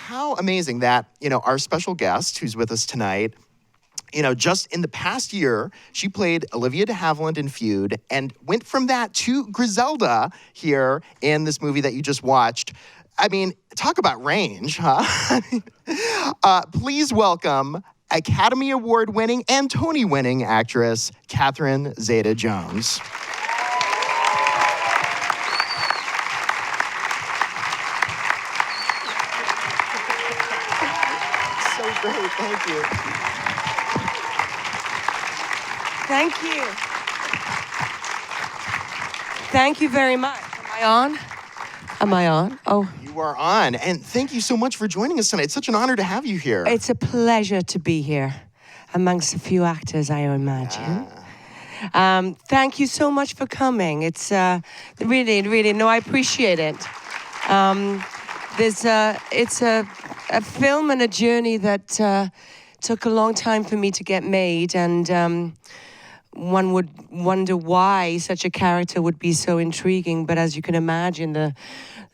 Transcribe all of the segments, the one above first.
how amazing that, our special guest who's with us tonight, just in the past year, she played Olivia de Havilland in Feud and went from that to Griselda here in this movie that you just watched. I mean, talk about range, huh? Please welcome Academy Award-winning and Tony-winning actress Catherine Zeta-Jones. So great, thank you. Thank you. Thank you very much. Am I on? Am I on? Oh. You are on. And thank you so much for joining us tonight. It's such an honor to have you here. It's a pleasure to be here amongst a few actors, I imagine. Yeah. Thank you so much for coming. It's really, no, I appreciate it. It's a film and a journey that took a long time for me to get made, and one would wonder why such a character would be so intriguing. But as you can imagine,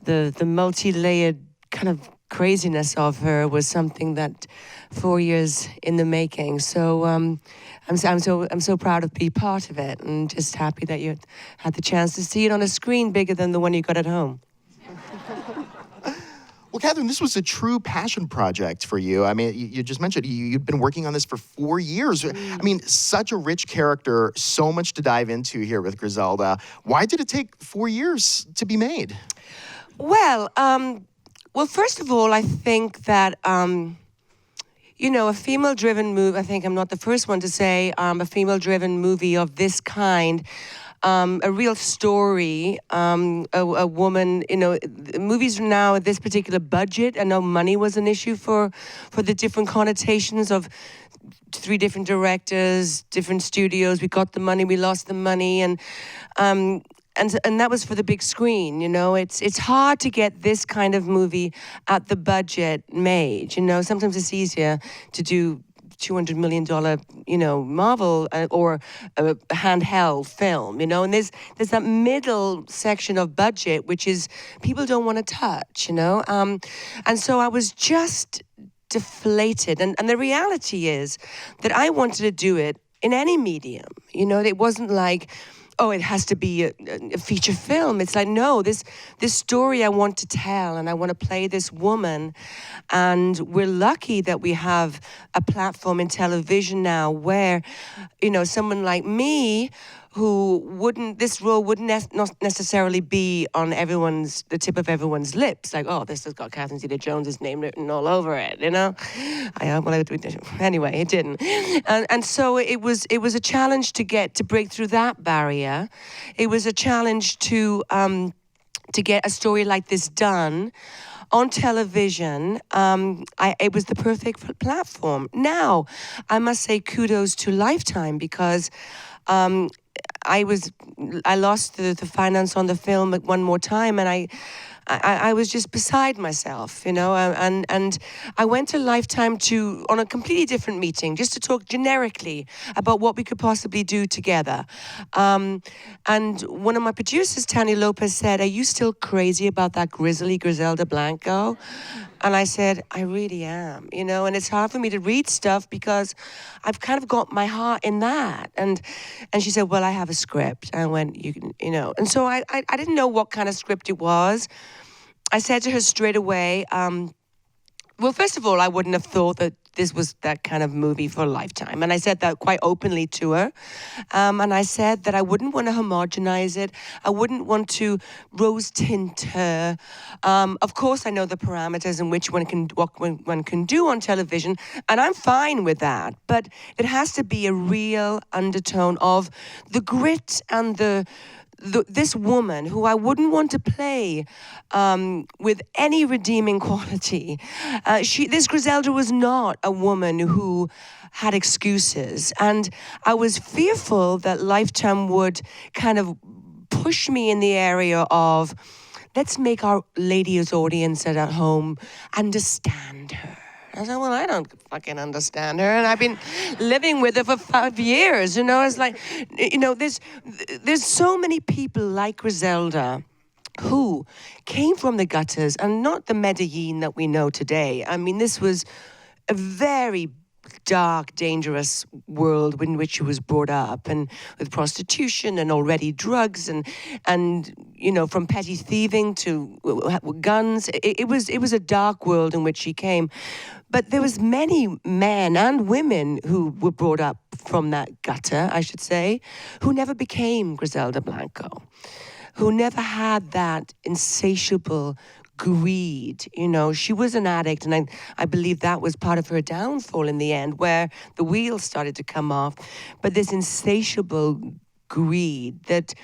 the multi-layered kind of craziness of her was something that 4 years in the making. So I'm so proud of being part of it, and just happy that you had the chance to see it on a screen bigger than the one you got at home. Well, Catherine, this was a true passion project for you. I mean, you just mentioned you'd been working on this for 4 years. I mean, such a rich character, so much to dive into here with Griselda. Why did it take 4 years to be made? Well, first of all, I think that, a female-driven movie, I think I'm not the first one to say, a female-driven movie of this kind, a real story, a woman, movies now at this particular budget, I know money was an issue for the different connotations of 3 different directors, different studios. We got the money, we lost the money, and that was for the big screen. It's hard to get this kind of movie at the budget made. Sometimes it's easier to do $200 million, Marvel or a handheld film, and there's that middle section of budget which is people don't want to touch, and so I was just deflated, and the reality is that I wanted to do it in any medium. It wasn't like, oh, it has to be a feature film. It's like, no, this story I want to tell, and I want to play this woman. And we're lucky that we have a platform in television now where, someone like me, this role wouldn't not necessarily be on the tip of everyone's lips. Like, oh, this has got Catherine Zeta-Jones' name written all over it, Anyway, it didn't. And so it was a challenge to break through that barrier. It was a challenge to get a story like this done on television. It was the perfect platform. Now, I must say kudos to Lifetime, because I lost the finance on the film at one more time, and I was just beside myself, and I went to Lifetime on a completely different meeting, just to talk generically about what we could possibly do together. And one of my producers, Tanya Lopez, said, "Are you still crazy about that Griselda Blanco?" And I said, "I really am, and it's hard for me to read stuff because I've kind of got my heart in that." And she said, "Well, I have a script." I went, and so I didn't know what kind of script it was. I said to her straight away, well, first of all, I wouldn't have thought that this was that kind of movie for Lifetime. And I said that quite openly to her. And I said that I wouldn't want to homogenize it. I wouldn't want to rose tint her. Of course, I know the parameters in which what one can do on television, and I'm fine with that. But it has to be a real undertone of the grit and this woman who I wouldn't want to play with any redeeming quality. This Griselda was not a woman who had excuses, and I was fearful that Lifetime would kind of push me in the area of, let's make our ladies audience at home understand her. I said, well, I don't fucking understand her, and I've been living with her for 5 years. It's like, there's so many people like Griselda who came from the gutters and not the Medellin that we know today. I mean, this was a very dark, dangerous world in which she was brought up, and with prostitution and already drugs and from petty thieving to guns. It was a dark world in which she came. But there was many men and women who were brought up from that gutter, I should say, who never became Griselda Blanco, who never had that insatiable greed. She was an addict, and I believe that was part of her downfall in the end, where the wheels started to come off. But this insatiable greed that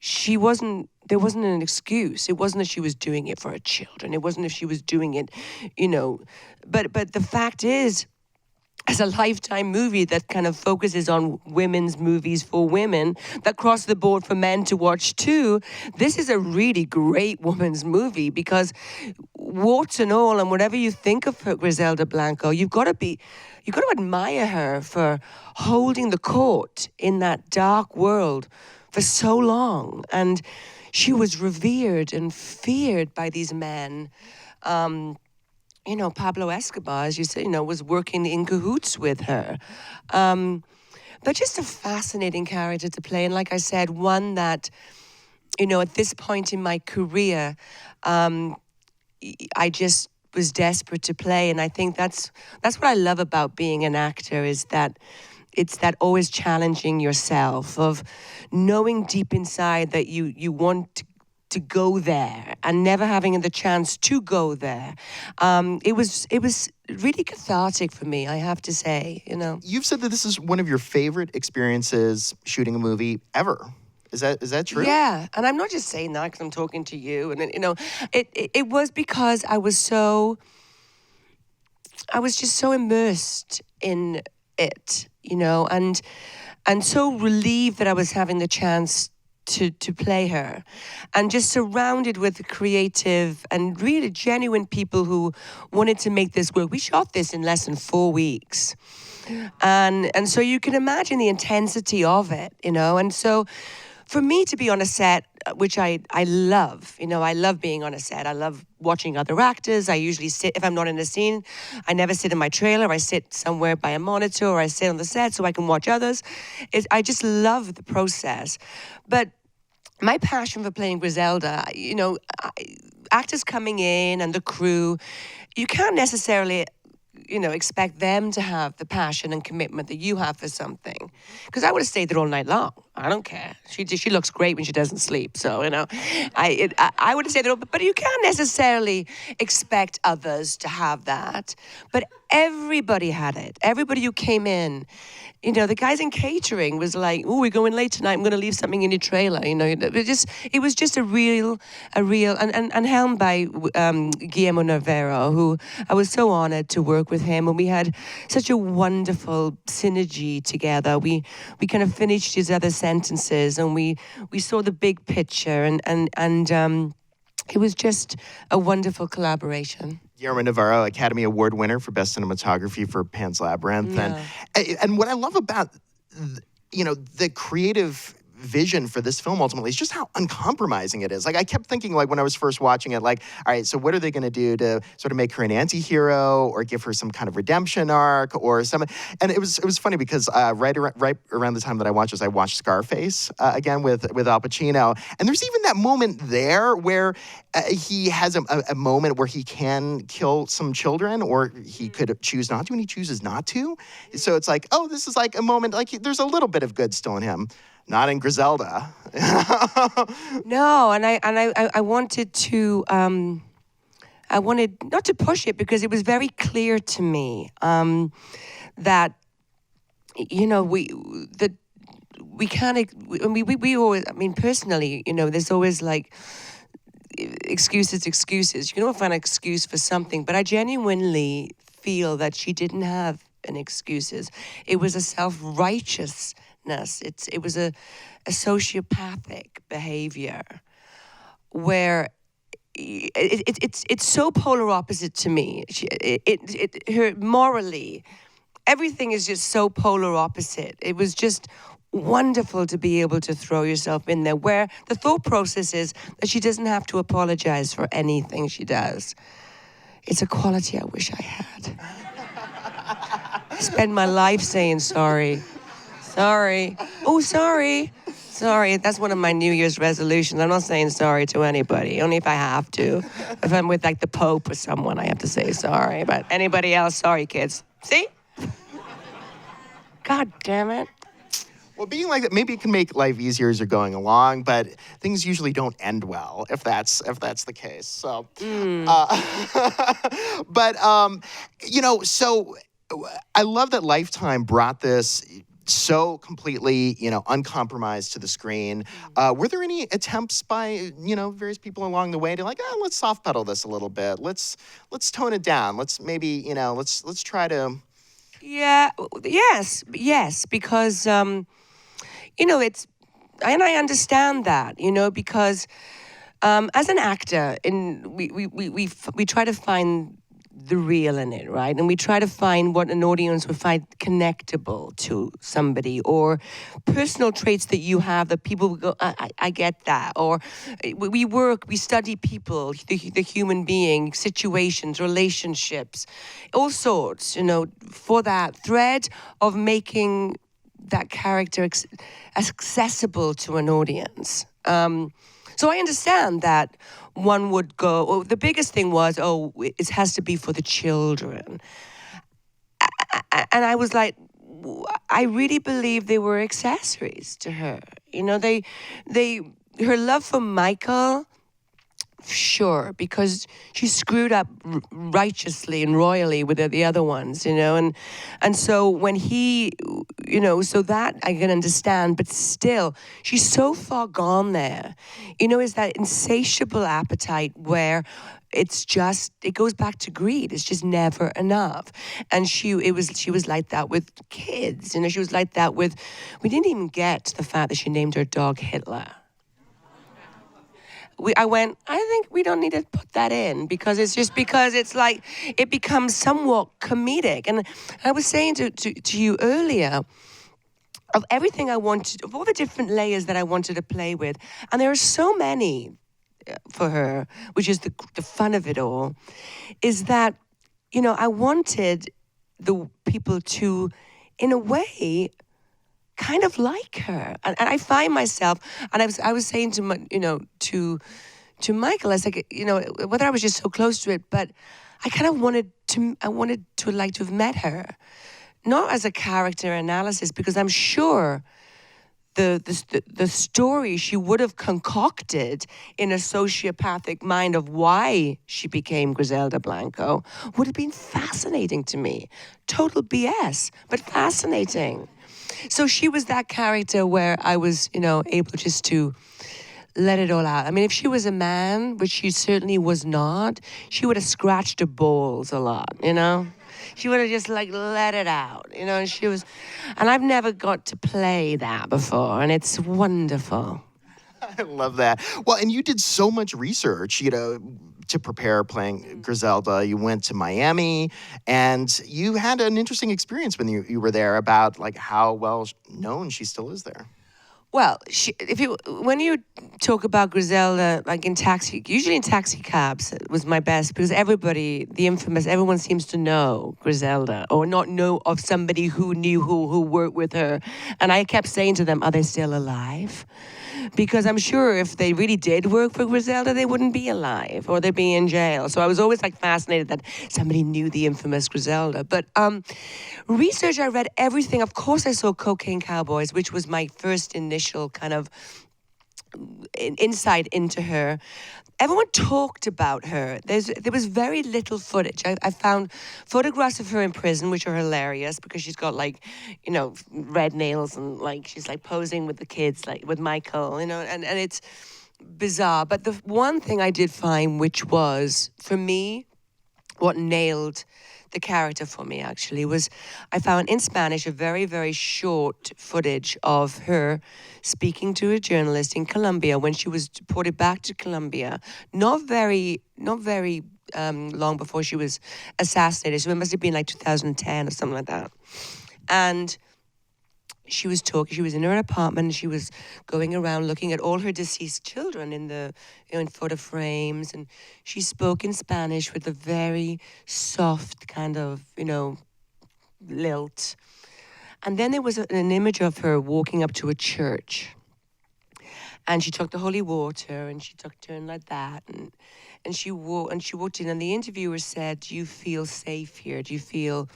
there wasn't an excuse. It wasn't that she was doing it for her children. It wasn't if she was doing it, But the fact is, as a Lifetime movie that kind of focuses on women's movies for women, that cross the board for men to watch too, this is a really great woman's movie, because warts and all, and whatever you think of her, Griselda Blanco, you've got to admire her for holding the court in that dark world for so long. And she was revered and feared by these men. Pablo Escobar, as you said, was working in cahoots with her. But just a fascinating character to play. And like I said, one that, at this point in my career, I just was desperate to play. And I think that's what I love about being an actor, is that it's that always challenging yourself, of knowing deep inside that you want to go there and never having the chance to go there. It was really cathartic for me, I have to say. You've said that this is one of your favorite experiences shooting a movie ever. Is that true? Yeah, and I'm not just saying that because I'm talking to you. And it was because I was just so immersed in it, and so relieved that I was having the chance to play her, and just surrounded with creative and really genuine people who wanted to make this work. We shot this in less than 4 weeks. And so you can imagine the intensity of it, and so for me to be on a set, which I love, I love being on a set. I love watching other actors. I usually sit, if I'm not in a scene, I never sit in my trailer. I sit somewhere by a monitor, or I sit on the set so I can watch others. I just love the process. But my passion for playing Griselda, actors coming in and the crew, you can't necessarily expect them to have the passion and commitment that you have for something. Because I would have stayed there all night long. I don't care. She looks great when she doesn't sleep. So, I would have stayed there. But you can't necessarily expect others to have that. But everybody had it. Everybody who came in, the guys in catering was like, "Oh, we're going late tonight. I'm going to leave something in your trailer." It was just a real, and helmed by Guillermo Navarro, who I was so honored to work with him, and we had such a wonderful synergy together. We kind of finished his other sentences, and we saw the big picture, and it was just a wonderful collaboration. Guillermo Navarro, Academy Award winner for Best Cinematography for Pan's Labyrinth. Yeah. And what I love about, the creative vision for this film ultimately is just how uncompromising it is. Like, I kept thinking, like, when I was first watching it, like, all right, so what are they going to do to sort of make her an anti-hero or give her some kind of redemption arc or something? And it was funny because right around the time that I watched this, I watched Scarface again with Al Pacino. And there's even that moment there where he has a moment where he can kill some children, or he could choose not to, and he chooses not to. So it's like, oh, this is like a moment, like there's a little bit of good still in him. Not in Griselda. No, and I wanted to, I wanted not to push it, because it was very clear to me that, we can't, we always, personally, there's always like excuses. You can always find an excuse for something, but I genuinely feel that she didn't have an excuses. It was a self-righteous. It was a sociopathic behavior where it's so polar opposite to me. Her morally, everything is just so polar opposite. It was just wonderful to be able to throw yourself in there, where the thought process is that she doesn't have to apologize for anything she does. It's a quality I wish I had. Spend my life saying sorry. Sorry. Oh, sorry. Sorry. That's one of my New Year's resolutions. I'm not saying sorry to anybody, only if I have to. If I'm with like the Pope or someone, I have to say sorry. But anybody else, sorry, kids. See? God damn it. Well, being like that, maybe it can make life easier as you're going along, but things usually don't end well if that's the case. So, so I love that Lifetime brought this so completely, uncompromised to the screen. Were there any attempts by, various people along the way to like, let's soft pedal this a little bit. Let's tone it down. Let's maybe, let's try to. Yeah. Yes. Because. It's, and I understand that, because as an actor, we try to find the real in it, right? And we try to find what an audience would find connectable to somebody, or personal traits that you have that people would go, I get that. Or we study people, the human being, situations, relationships, all sorts, for that thread of making that character accessible to an audience. So I understand that one would go, the biggest thing was, it has to be for the children. And I was like, I really believe they were accessories to her. Her love for Michael, sure, because she screwed up righteously and royally with the other ones, and so when he, so that I can understand, but still, she's so far gone there, is that insatiable appetite where it goes back to greed. It's just never enough. And she was like that with kids, she was like that with, we didn't even get to the fact that she named her dog Hitler. I think we don't need to put that in because it's like, it becomes somewhat comedic. And I was saying to you earlier, of everything I wanted, of all the different layers that I wanted to play with, and there are so many for her, which is the fun of it all, is that, I wanted the people to, in a way, kind of like her, and I find myself, and I was saying to to Michael, I was like, whether I was just so close to it, but I kind of wanted to like to have met her, not as a character analysis, because I'm sure the story she would have concocted in a sociopathic mind of why she became Griselda Blanco would have been fascinating to me. Total BS, but fascinating. So she was that character where I was, able just to let it all out. I mean, if she was a man, which she certainly was not, she would have scratched her balls a lot, She would have just let it out, and she was, and I've never got to play that before, and it's wonderful. I love that. Well, and you did so much research, to prepare playing Griselda. You went to Miami, and you had an interesting experience when you were there about how well known she still is there. Well, when you talk about Griselda, usually in taxi cabs, it was my best because everyone seems to know Griselda or not know of somebody who knew who worked with her. And I kept saying to them, are they still alive? Because I'm sure if they really did work for Griselda, they wouldn't be alive or they'd be in jail. So I was always fascinated that somebody knew the infamous Griselda. But research, I read everything. Of course, I saw Cocaine Cowboys, which was my first initial kind of insight into her. Everyone talked about her. There was very little footage. I found photographs of her in prison, which are hilarious because she's got red nails and she's posing with the kids, with Michael, and it's bizarre. But the one thing I did find, which was, for me, what nailed the character for me actually was I found in Spanish a very, very short footage of her speaking to a journalist in Colombia when she was deported back to Colombia. Not very long before she was assassinated. So it must have been like 2010 or something like that. And she was talking. She was in her apartment. And she was going around looking at all her deceased children in the in photo frames, and she spoke in Spanish with a very soft kind of lilt. And then there was an image of her walking up to a church. And she took the holy water, and she took a turn like that, and she walked in, and the interviewer said, "Do you feel safe here? Do you feel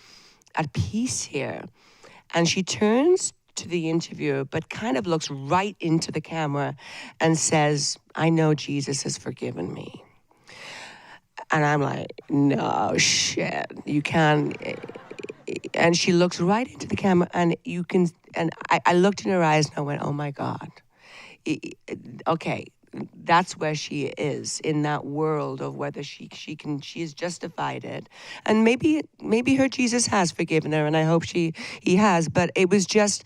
at peace here?" And she turns to the interviewer, but kind of looks right into the camera and says, "I know Jesus has forgiven me." And I'm like, no shit, you can't. And she looks right into the camera, and I looked in her eyes and I went, oh my God. Okay, that's where she is in that world of whether she is justified it, and maybe her Jesus has forgiven her, and I hope he has. But it was just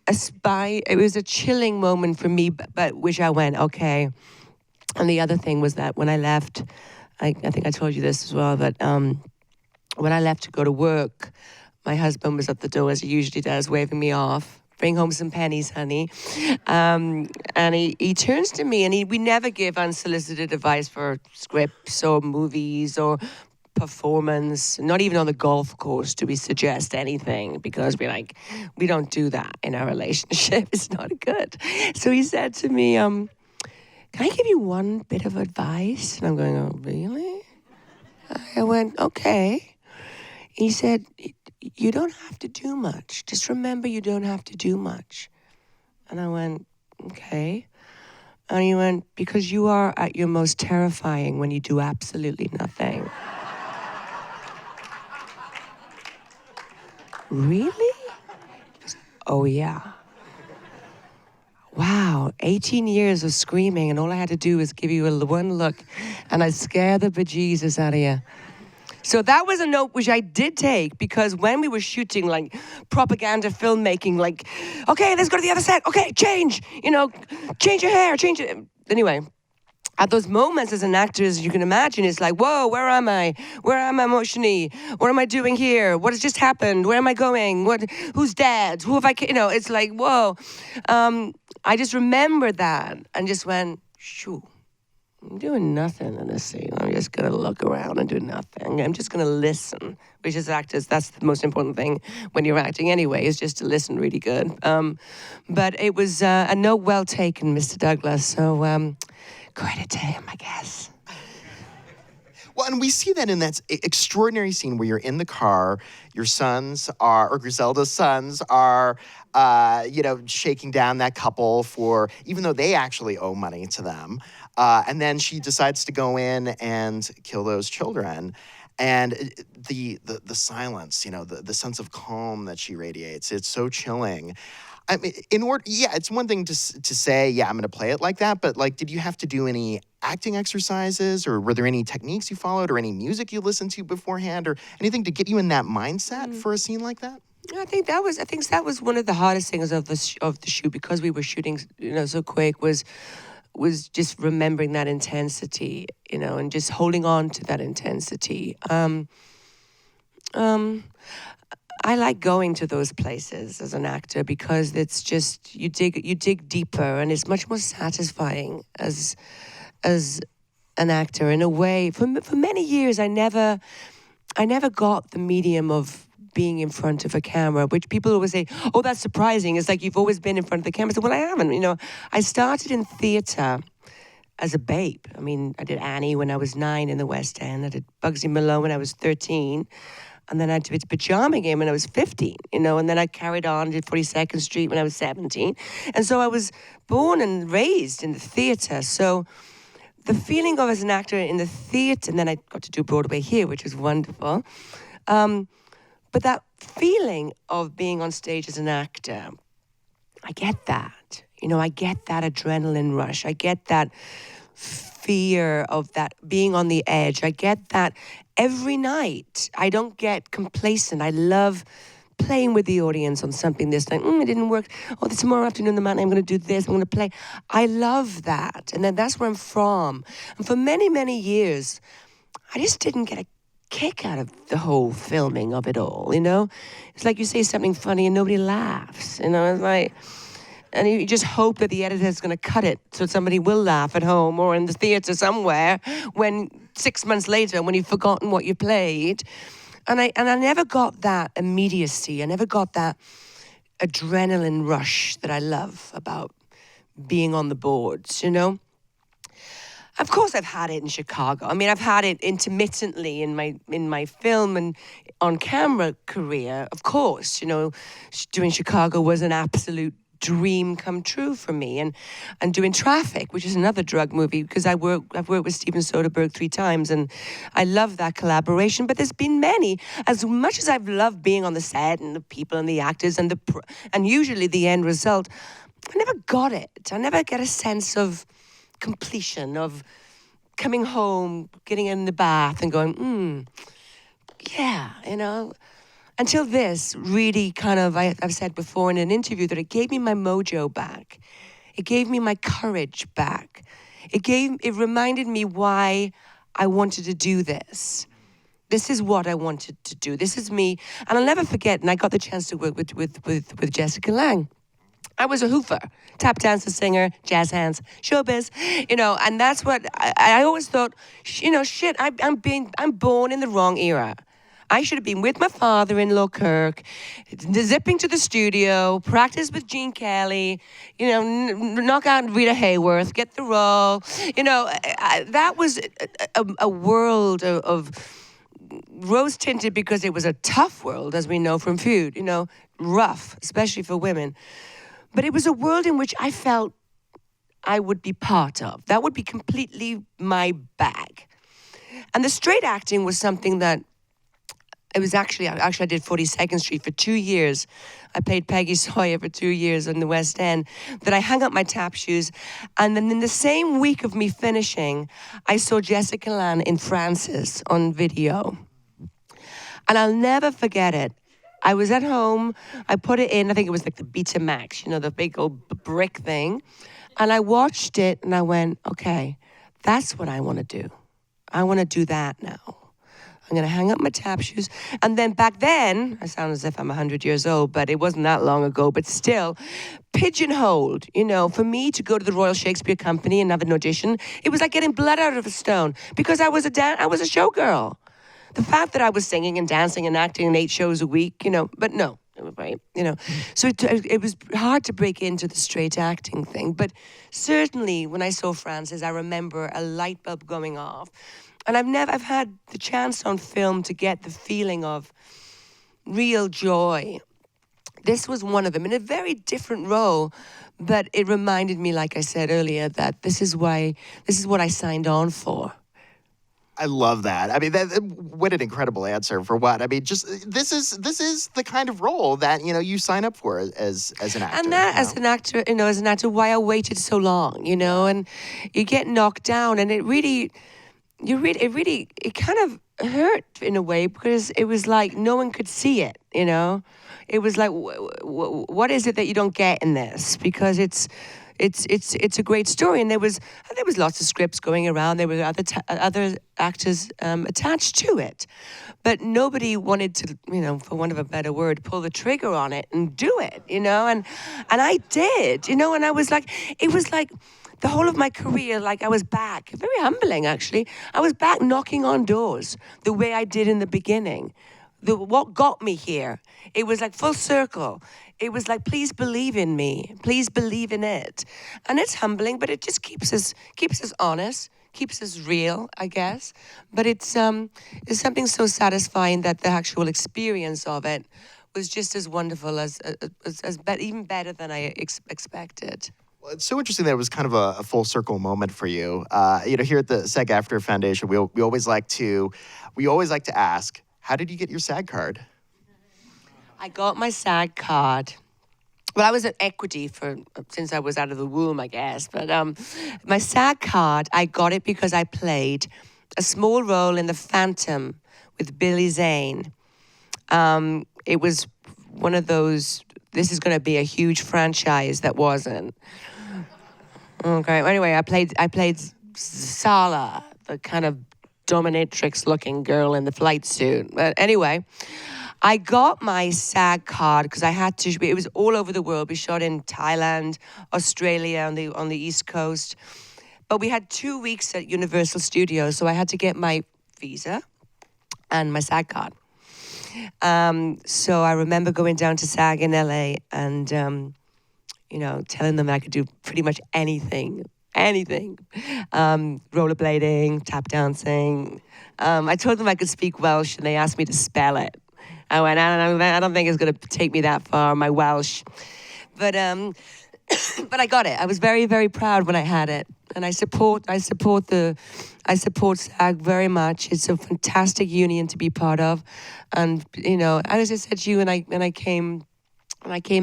it was a chilling moment for me, but which I went, okay. And the other thing was that when I left, I think I told you this as well, but when I left to go to work, my husband was at the door as he usually does, waving me off. Bring home some pennies, honey. And he turns to me, and we never give unsolicited advice for scripts or movies or performance. Not even on the golf course do we suggest anything, because we don't do that in our relationship. It's not good. So he said to me, can I give you one bit of advice? And I'm going, oh, really? I went, okay. He said, you don't have to do much. Just remember you don't have to do much. And I went, okay. And he went, because you are at your most terrifying when you do absolutely nothing. Really? Oh, yeah. Wow, 18 years of screaming, and all I had to do was give you one look, and I'd scare the bejesus out of you. So that was a note which I did take, because when we were shooting like propaganda filmmaking, like, okay, let's go to the other set. Okay, change your hair, change it. Anyway, at those moments as an actor, as you can imagine, it's like, whoa, where am I? Where am I emotionally? What am I doing here? What has just happened? Where am I going? Who's dead? Who have I, it's like, whoa. I just remember that and just went, shoo. I'm doing nothing in this scene. I'm just going to look around and do nothing. I'm just going to listen, which as actors, that's the most important thing when you're acting anyway, is just to listen really good. But it was a note well taken, Mr. Douglas. So credit to him, I guess. Well, and we see that in that extraordinary scene where you're in the car, your sons are, or Griselda's sons are, shaking down that couple even though they actually owe money to them. And then she decides to go in and kill those children. And the silence, the sense of calm that she radiates, it's so chilling. I mean, it's one thing to say, yeah, I'm going to play it like that, but did you have to do any acting exercises, or were there any techniques you followed, or any music you listened to beforehand, or anything to get you in that mindset for a scene like that? I think that was one of the hardest things of the shoot, because we were shooting, so quick, was just remembering that intensity, and just holding on to that intensity. I like going to those places as an actor, because it's just you dig deeper, and it's much more satisfying as an actor in a way. For many years, I never got the medium of being in front of a camera, which people always say, oh, that's surprising. It's like you've always been in front of the camera. I said, well, I haven't. I started in theater as a babe. I mean, I did Annie when I was 9 in the West End. I did Bugsy Malone when I was 13. And then I did Pajama Game when I was 15, and then I carried on, did 42nd Street when I was 17. And so I was born and raised in the theater. So the feeling of as an actor in the theater, and then I got to do Broadway here, which was wonderful. But that feeling of being on stage as an actor, I get that. I get that adrenaline rush. I get that fear of that being on the edge. I get that every night. I don't get complacent. I love playing with the audience on something this night. It didn't work. Oh, tomorrow afternoon, the matinee, I'm going to do this. I'm going to play. I love that. And then that's where I'm from. And for many, many years, I just didn't get a kick out of the whole filming of it all, you know? It's like you say something funny and nobody laughs, you know? It's like, and you just hope that the editor's going to cut it so somebody will laugh at home or in the theater somewhere when 6 months later, when you've forgotten what you played. And I never got that immediacy. I never got that adrenaline rush that I love about being on the boards, you know? Of course, I've had it in Chicago. I mean, I've had it intermittently in my film and on camera career. Of course, you know, doing Chicago was an absolute dream come true for me, and doing Traffic, which is another drug movie, because I've worked with Steven Soderbergh 3 times, and I love that collaboration. But there's been many. As much as I've loved being on the set and the people and the actors and and usually the end result, I never got it. I never get a sense of completion, of coming home, getting in the bath and going, yeah, you know. Until this really kind of, I've said before in an interview that it gave me my mojo back. It gave me my courage back. It reminded me why I wanted to do this. This is what I wanted to do. This is me. And I'll never forget, and I got the chance to work with Jessica Lange. I was a hoofer, tap dancer, singer, jazz hands, showbiz, you know, and that's what I always thought, you know, shit, I'm born in the wrong era. I should have been with my father-in-law, Kirk, zipping to the studio, practice with Gene Kelly, you know, knock out Rita Hayworth, get the role. You know, that was a world of rose-tinted because it was a tough world, as we know from Feud, you know, rough, especially for women. But it was a world in which I felt I would be part of. That would be completely my bag. And the straight acting was something that it was actually I did 42nd Street for 2 years. I played Peggy Sawyer for 2 years in the West End. That I hung up my tap shoes. And then in the same week of me finishing, I saw Jessica Lange in Francis on video. And I'll never forget it. I was at home, I put it in, I think it was like the Betamax, you know, the big old brick thing. And I watched it and I went, okay, that's what I want to do. I want to do that now. I'm going to hang up my tap shoes. And then back then, I sound as if I'm 100 years old, but it wasn't that long ago, but still, pigeonholed, you know, for me to go to the Royal Shakespeare Company and have an audition, it was like getting blood out of a stone because I was a showgirl. The fact that I was singing and dancing and acting in 8 shows a week, you know, but no, right, you know. So it was hard to break into the straight acting thing. But certainly when I saw Francis, I remember a light bulb going off. And I've had the chance on film to get the feeling of real joy. This was one of them in a very different role, but it reminded me, like I said earlier, that this is what I signed on for. I love that. I mean, what an incredible answer for what? I mean, just this is the kind of role that, you know, you sign up for as an actor. And that, as an actor, why I waited so long, you know, and you get knocked down, and it kind of hurt in a way because it was like no one could see it, you know. It was like, what is it that you don't get in this? Because it's a great story, and there was lots of scripts going around. There were other actors attached to it, but nobody wanted to, you know, for want of a better word, pull the trigger on it and do it, you know. And I did, you know. And I was like, it was like the whole of my career, like I was back. Very humbling, actually. I was back knocking on doors the way I did in the beginning. What got me here? It was like full circle. It was like, please believe in me. Please believe in it. And it's humbling, but it just keeps us honest, keeps us real, I guess. But it's something so satisfying that the actual experience of it was just as wonderful even better than I expected. Well, it's so interesting that it was kind of a full circle moment for you. You know, here at the SAG-AFTRA Foundation, we always like to ask, how did you get your SAG card? I got my SAG card. Well, I was at Equity since I was out of the womb, I guess. But my SAG card, I got it because I played a small role in The Phantom with Billy Zane. It was one of those, this is going to be a huge franchise that wasn't. Okay, anyway, I played Sala, the kind of dominatrix-looking girl in the flight suit. But anyway, I got my SAG card because I had to. It was all over the world. We shot in Thailand, Australia, on the East Coast. But we had 2 weeks at Universal Studios, so I had to get my visa and my SAG card. So I remember going down to SAG in LA and, telling them I could do pretty much anything. Rollerblading, tap dancing. I told them I could speak Welsh and they asked me to spell it. I went, I don't think it's going to take me that far, my Welsh. But I got it. I was very, very proud when I had it. And I support SAG very much. It's a fantastic union to be part of. And, as I said to you when I came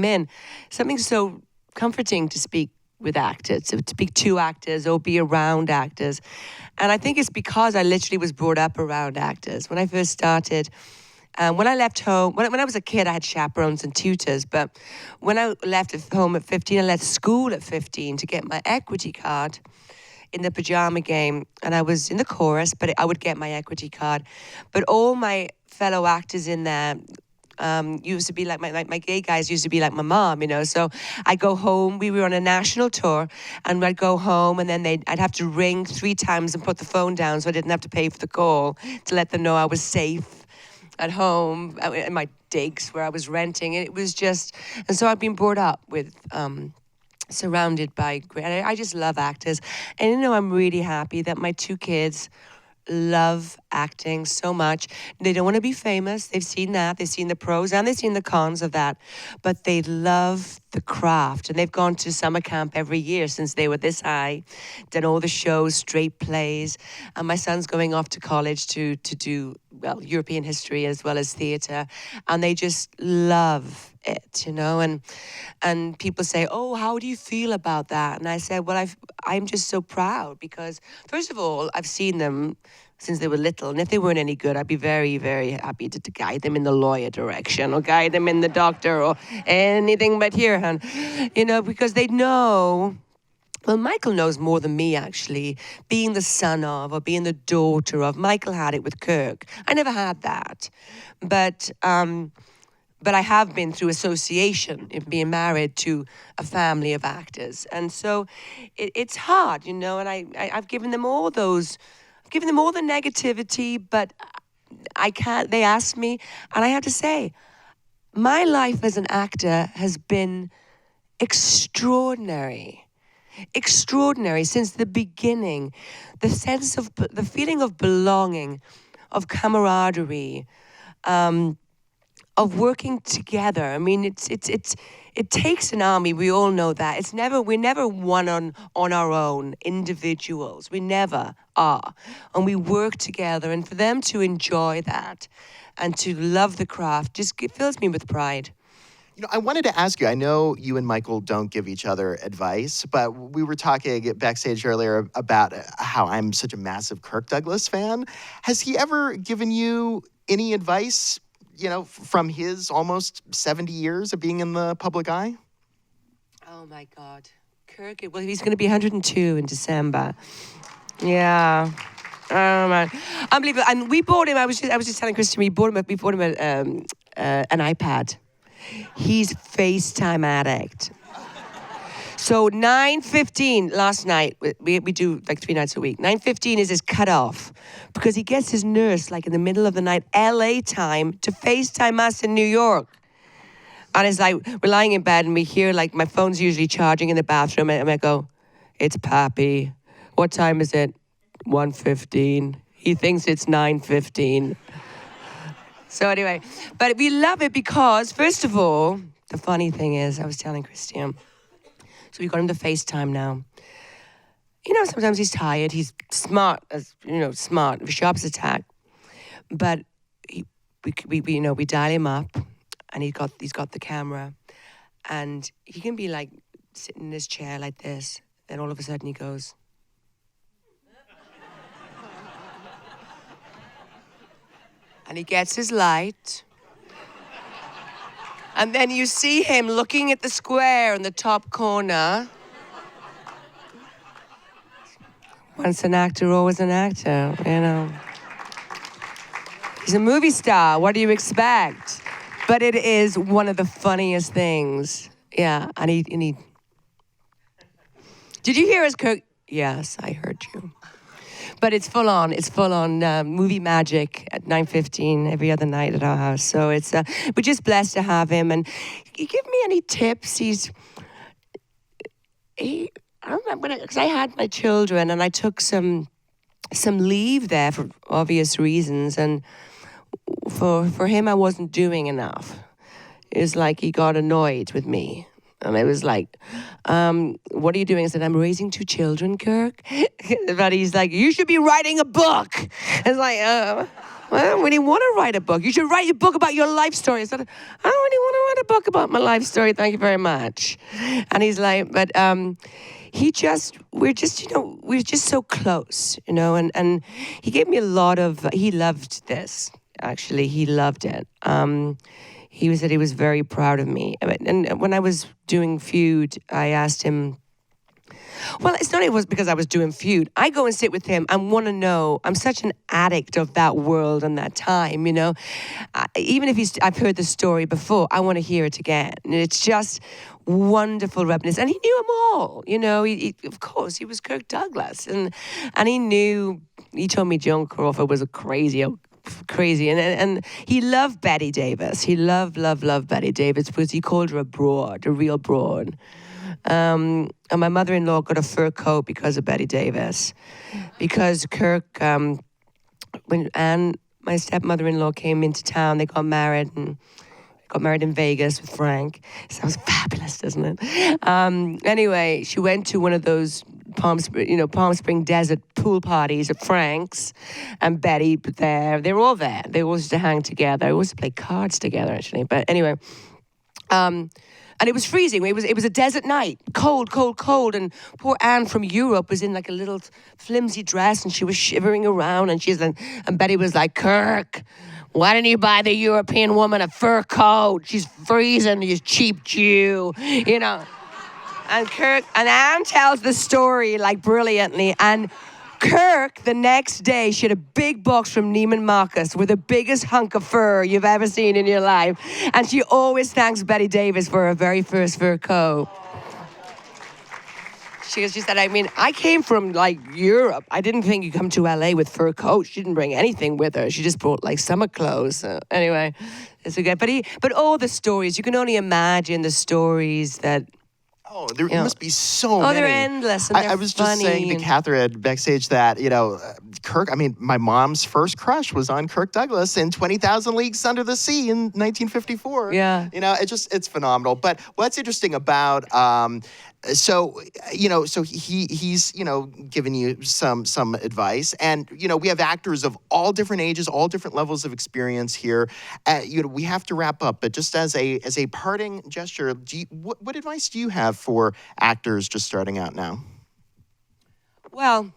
in, something so comforting to speak with actors, to speak to actors or be around actors. And I think it's because I literally was brought up around actors. When I first started, when I left home, when I was a kid, I had chaperones and tutors. But when I left home at 15, I left school at 15 to get my equity card in the pajama game. And I was in the chorus, but I would get my equity card. But all my fellow actors in there used to be like my gay guys used to be like my mom, So I'd go home. We were on a national tour, and I'd go home, and then I'd have to ring 3 times and put the phone down so I didn't have to pay for the call to let them know I was safe at home in my digs where I was renting. And it was just, and so I've been brought up with, surrounded by great, I just love actors. And I'm really happy that my 2 kids love acting so much. They don't want to be famous. They've seen that. They've seen the pros and they've seen the cons of that. But they love the craft. And they've gone to summer camp every year since they were this high, done all the shows, straight plays. And my son's going off to college to do, European history as well as theatre. And they just love it, and people say, oh, how do you feel about that? And I said, well, I'm just so proud because, first of all, I've seen them since they were little, and if they weren't any good, I'd be very, very happy to guide them in the lawyer direction or guide them in the doctor or anything but here, hon. Because they know. Well, Michael knows more than me, actually, being the son of or being the daughter of. Michael had it with Kirk. I never had that. But I have been through association, in being married to a family of actors. And so it's hard, and I've given them all those, I've given them all the negativity, but I can't, they asked me, and I had to say, my life as an actor has been extraordinary since the beginning. The sense of, the feeling of belonging, of camaraderie, of working together. I mean, it takes an army. We all know that. We're never one on our own, individuals. We never are. And we work together. And for them to enjoy that and to love the craft just fills me with pride. I wanted to ask you, I know you and Michael don't give each other advice, but we were talking backstage earlier about how I'm such a massive Kirk Douglas fan. Has he ever given you any advice, from his almost 70 years of being in the public eye? Oh my God. Kirk, well, he's going to be 102 in December. Yeah. Oh man. Unbelievable. And we bought him, I was just telling Kristen, we bought him an iPad. He's FaceTime addict. So 9:15 last night, we do like 3 nights a week. 9:15 is his cutoff because he gets his nurse like in the middle of the night, LA time, to FaceTime us in New York. And it's like, we're lying in bed and we hear like my phone's usually charging in the bathroom and I go, it's Pappy. What time is it? 1:15. He thinks it's 9:15. So anyway, but we love it because, first of all, the funny thing is, I was telling Christian, so we got him to FaceTime now. Sometimes he's tired. He's smart, sharp as a tack. But we dial him up, and he's got the camera, and he can be like sitting in his chair like this. Then all of a sudden he goes. And he gets his light. And then you see him looking at the square in the top corner. Once an actor, always an actor, He's a movie star. What do you expect? But it is one of the funniest things. Yeah, and he. Did you hear us, Kirk? Yes, I heard you. But it's full on. It's full on movie magic at 9:15 every other night at our house. So it's we're just blessed to have him. And you give me any tips? I remember because I had my children and I took some leave there for obvious reasons. And for him, I wasn't doing enough. It was like he got annoyed with me. And I was like, what are you doing? I said, I'm raising 2 children, Kirk. But he's like, you should be writing a book. I was like, well, I don't really want to write a book. You should write a book about your life story. I said, I don't really want to write a book about my life story. Thank you very much. And he's like, but we're just so close, and he gave me a lot of, he loved this, actually. He loved it. He said he was very proud of me. And when I was doing Feud, I asked him, well, it's not even because I was doing Feud. I go and sit with him. I want to know. I'm such an addict of that world and that time, Even if I've heard the story before, I want to hear it again. And it's just wonderful reminiscence. And he knew them all, He, of course, he was Kirk Douglas. And he told me Joan Crawford was a crazy, and he loved Betty Davis. He loved Betty Davis because he called her a real broad. And my mother-in-law got a fur coat because of Betty Davis. Because Kirk, when Anne, my stepmother-in-law, came into town, they got married in Vegas with Frank. Sounds fabulous, doesn't it? Anyway, she went to one of those Palm Spring desert pool parties at Frank's, and Betty there. They were all there. They all used to hang together. They used to play cards together, actually. But anyway, and it was freezing. It was a desert night, cold, and poor Anne from Europe was in like a little flimsy dress, and she was shivering around, and Betty was like, Kirk, why didn't you buy the European woman a fur coat? She's freezing, you cheap Jew, And Anne tells the story like brilliantly. And Kirk, the next day, she had a big box from Neiman Marcus with the biggest hunk of fur you've ever seen in your life. And she always thanks Betty Davis for her very first fur coat. She said, I came from like Europe. I didn't think you'd come to LA with fur coats. She didn't bring anything with her. She just brought like summer clothes. So, anyway, it's okay. But all the stories, you can only imagine the stories that. Oh, there must be so many. Oh, they're endless, and I was just saying to Catherine backstage that, Kirk, my mom's first crush was on Kirk Douglas in 20,000 Leagues Under the Sea in 1954. Yeah. It's phenomenal. But what's interesting about, so he's, giving you some advice. And, we have actors of all different ages, all different levels of experience here. We have to wrap up, but just as a parting gesture, what advice do you have for actors just starting out now? Well,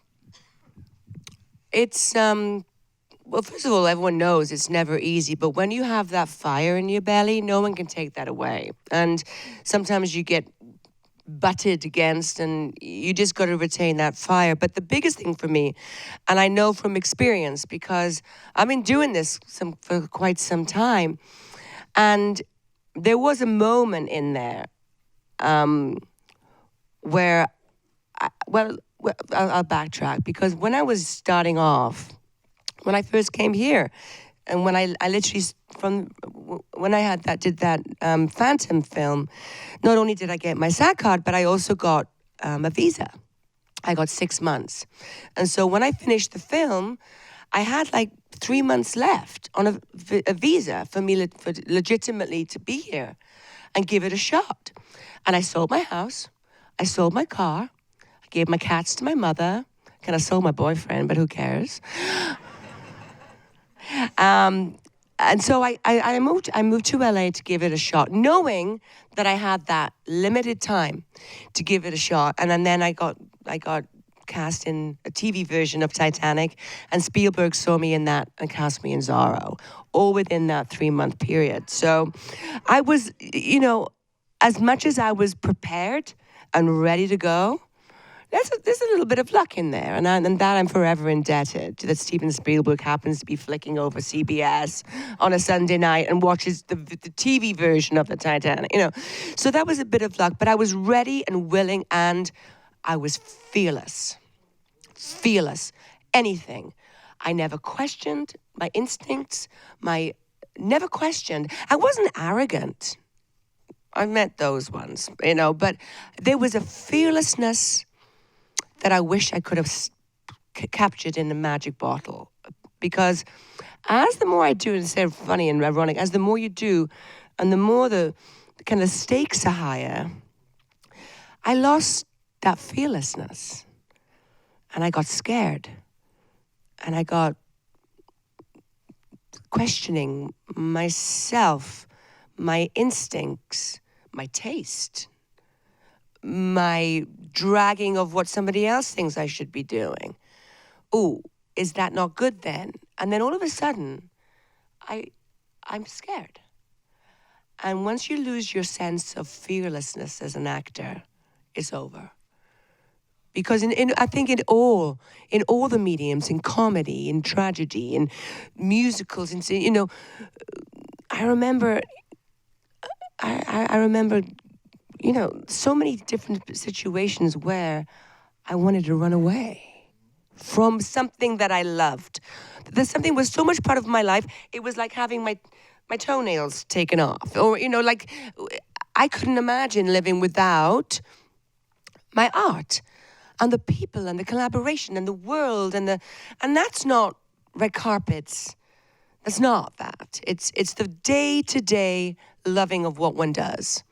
it's, first of all, everyone knows it's never easy, but when you have that fire in your belly, no one can take that away. And sometimes you get butted against and you just got to retain that fire. But the biggest thing for me, and I know from experience because I've been doing this for quite some time, and there was a moment in there where, I'll backtrack, because when I was starting off, when I first came here, and when I literally, when I did that Phantom film, not only did I get my SAG card, but I also got a visa. I got 6 months. And so when I finished the film, I had like 3 months left on a visa for me for legitimately to be here and give it a shot. And I sold my house, I sold my car, I gave my cats to my mother, and I sold my boyfriend, but who cares? And so I moved to LA to give it a shot, knowing that I had that limited time to give it a shot. And then I got cast in a TV version of Titanic, and Spielberg saw me in that and cast me in Zorro, all within that 3-month period. So I was, as much as I was prepared and ready to go, there's a little bit of luck in there, and that I'm forever indebted to that Steven Spielberg happens to be flicking over CBS on a Sunday night and watches the TV version of the Titanic, So that was a bit of luck, but I was ready and willing, and I was fearless. Anything. I never questioned my instincts, never questioned. I wasn't arrogant. I met those ones, but there was a fearlessness that I wish I could have captured in a magic bottle. Because as the more I do, instead of funny and ironic, as the more you do, and the more the kind of stakes are higher, I lost that fearlessness. And I got scared. And I got questioning myself, my instincts, my taste, my dragging of what somebody else thinks I should be doing. Ooh, is that not good then? And then all of a sudden, I'm scared. And once you lose your sense of fearlessness as an actor, it's over. Because I think in all the mediums, in comedy, in tragedy, in musicals, I remember, so many different situations where I wanted to run away from something that I loved. That something was so much part of my life, it was like having my toenails taken off. Or, I couldn't imagine living without my art. And the people and the collaboration and the world and that's not red carpets. That's not that. It's the day-to-day loving of what one does,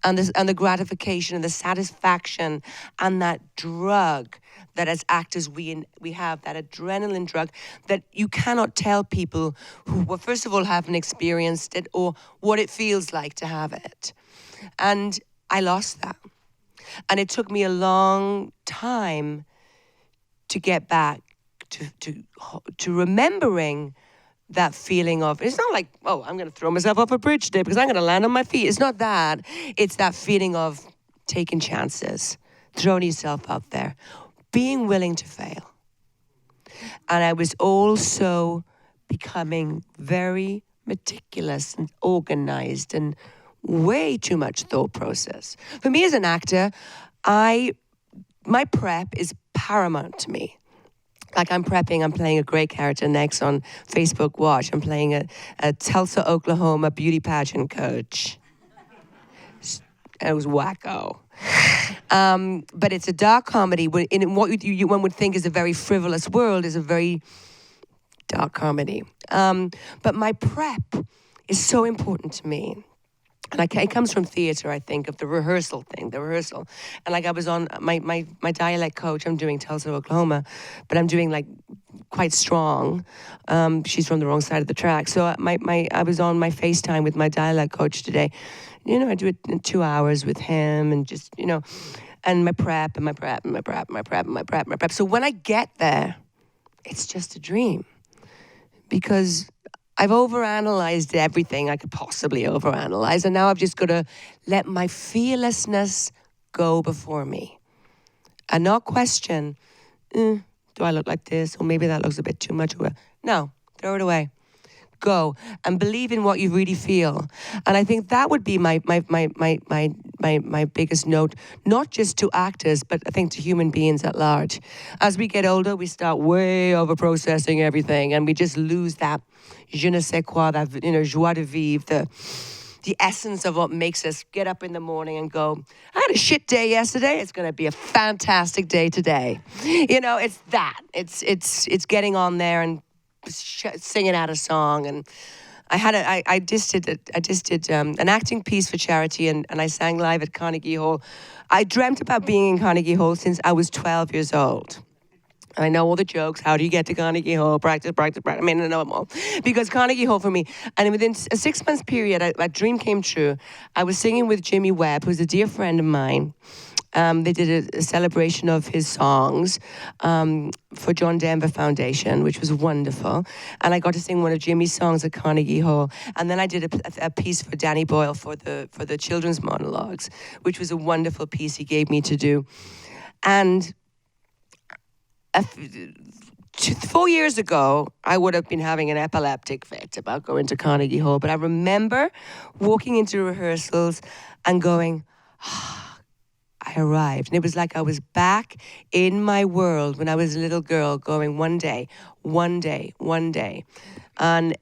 and the gratification and the satisfaction and that drug that as actors we have, that adrenaline drug that you cannot tell people who, well, first of all, haven't experienced it or what it feels like to have it. And I lost that. And it took me a long time to get back to remembering that feeling of, it's not like, oh, I'm going to throw myself off a bridge today because I'm going to land on my feet. It's not that. It's that feeling of taking chances, throwing yourself out there, being willing to fail. And I was also becoming very meticulous and organized and way too much thought process. For me as an actor, my prep is paramount to me. Like I'm playing a great character next on Facebook Watch. I'm playing a Tulsa, Oklahoma beauty pageant coach. It was wacko. But it's a dark comedy. In what one would think is a very frivolous world is a very dark comedy. But my prep is so important to me. And it comes from theater, I think, of the rehearsal. And like I was on my dialect coach, I'm doing Tulsa, Oklahoma, but I'm doing like quite strong. She's from the wrong side of the track. So I was on my FaceTime with my dialect coach today. I do it in 2 hours with him and just, and my prep. So when I get there, it's just a dream. Because I've overanalyzed everything I could possibly overanalyze, and now I've just got to let my fearlessness go before me and not question, do I look like this? Or maybe that looks a bit too much. No, throw it away. Go and believe in what you really feel. And I think that would be my biggest note, not just to actors, but I think to human beings at large. As we get older, we start way over processing everything, and we just lose that je ne sais quoi, that joie de vivre, the essence of what makes us get up in the morning and go, I had a shit day yesterday. It's going to be a fantastic day today. It's that. It's getting on there and singing out a song. And I just did an acting piece for charity, and I sang live at Carnegie Hall. I dreamt about being in Carnegie Hall since I was 12 years old. I know all the jokes. How do you get to Carnegie Hall? Practice. I mean, I know them all. Because Carnegie Hall for me, and within a 6 months period, my dream came true. I was singing with Jimmy Webb, who's a dear friend of mine. They did a celebration of his songs for John Denver Foundation, which was wonderful. And I got to sing one of Jimmy's songs at Carnegie Hall. And then I did a piece for Danny Boyle for the children's monologues, which was a wonderful piece he gave me to do. And 4 years ago, I would have been having an epileptic fit about going to Carnegie Hall. But I remember walking into rehearsals and going, I arrived. And it was like I was back in my world when I was a little girl going, one day, one day, one day. And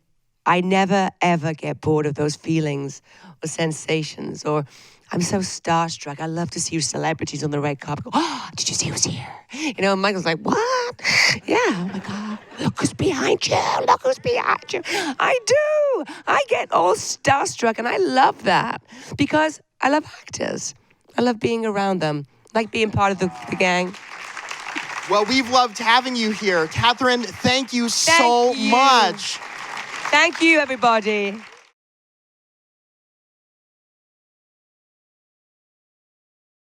I never, ever get bored of those feelings or sensations. Or I'm so starstruck. I love to see celebrities on the red carpet go, oh, did you see who's here? You know, Michael's like, what? Yeah, oh my God. Look who's behind you. Look who's behind you. I do. I get all starstruck, and I love that because I love actors. I love being around them. I like being part of the gang. Well, we've loved having you here. Catherine, thank you so much. Thank you, everybody.